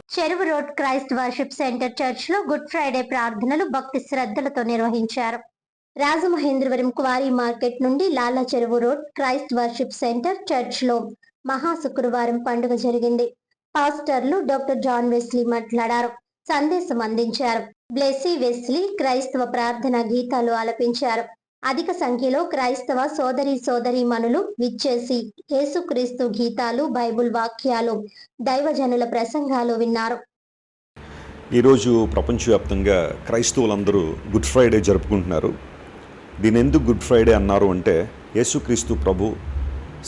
చెరువు road Christ worship centre church లో good Friday ప్రార్థనలు భక్తి శ్రద్ధలతో నిర్వహించారు. రాజమహేంద్రవరం క్వారీ మార్కెట్ నుండి లాలా చెరువు road Christ worship centre church లో మహా శుక్రవారం పండుగ జరిగింది. పాస్టర్లు డాక్టర్ జాన్ వెస్లీ మాట్లాడారు, సందేశం అందించారు. బ్లెస్సీ వెస్లీ క్రైస్తవ ప్రార్థన గీతాలు ఆలపించారు. అధిక సంఖ్యలో క్రైస్తవ సోదరీమణులు విచ్చేసి యేసుక్రీస్తు గీతాలు, బైబుల్ వాక్యాలు, దైవజనుల ప్రసంగాలు విన్నారు. ఈరోజు ప్రపంచవ్యాప్తంగా క్రైస్తవులందరూ గుడ్ ఫ్రైడే జరుపుకుంటున్నారు. దీని ఎందుకు గుడ్ ఫ్రైడే అన్నారు అంటే, యేసుక్రీస్తు ప్రభు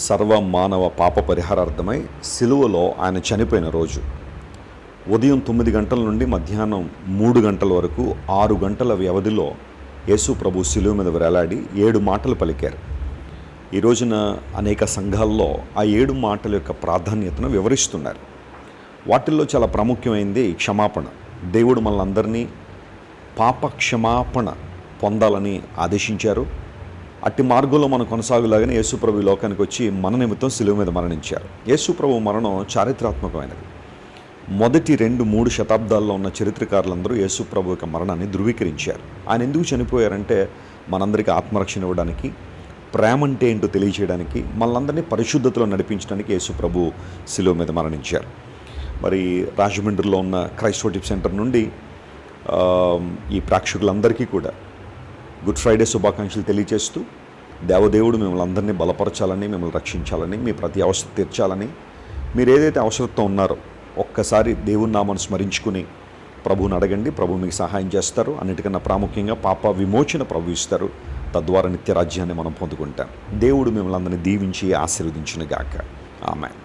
సర్వ మానవ పాప పరిహారార్థమై సిలువలో ఆయన చనిపోయిన రోజు. ఉదయం 9 గంటల నుండి మధ్యాహ్నం 3 గంటల వరకు 6 గంటల వ్యవధిలో యేసు ప్రభు సిలువ మీద వేలాడి 7 మాటలు పలికారు. ఈ రోజున అనేక సంఘాల్లో ఆ 7 మాటల యొక్క ప్రాధాన్యతను వివరిస్తున్నారు. వాటిల్లో చాలా ప్రాముఖ్యమైనది క్షమాపణ. దేవుడు మనలందరినీ పాప క్షమాపణ పొందాలని ఆదేశించారు. అట్టి మార్గంలో మనం కొనసాగులాగానే యేసుప్రభు లోకానికి వచ్చి మన నిమిత్తం సిలువ మీద మరణించారు. యేసుప్రభు మరణం చారిత్రాత్మకమైనది. మొదటి 2-3 శతాబ్దాల్లో ఉన్న చరిత్రకారులందరూ యేసుప్రభు యొక్క మరణాన్ని ధృవీకరించారు. ఆయన ఎందుకు చనిపోయారంటే, మనందరికీ ఆత్మరక్షణ ఇవ్వడానికి, ప్రేమ అంటే ఏంటో తెలియజేయడానికి, మనలందరినీ పరిశుద్ధతలో నడిపించడానికి యేసుప్రభు సిలువ మీద మరణించారు. మరి రాజమండ్రిలో ఉన్న క్రైస్ట్ వర్షిప్ సెంటర్ నుండి ఈ ప్రేక్షకులందరికీ కూడా గుడ్ ఫ్రైడే శుభాకాంక్షలు తెలియజేస్తూ, దేవదేవుడు మిమ్మల్ని అందరినీ బలపరచాలని, మిమ్మల్ని రక్షించాలని, మీ ప్రతి అవసరం తీర్చాలని, మీరు ఏదైతే అవసరంతో ఉన్నారో ఒక్కసారి దేవుని నామాన్ని స్మరించుకుని ప్రభువుని అడగండి. ప్రభు మీకు సహాయం చేస్తారు. అన్నిటికన్నా ప్రాముఖ్యంగా పాప విమోచన ప్రభు ఇస్తారు. తద్వారా నిత్య రాజ్యాన్ని మనం పొందుకుంటాం. దేవుడు మిమ్మల్ని అందరినీ దీవించి ఆశీర్వదించును గాక. ఆమేన్.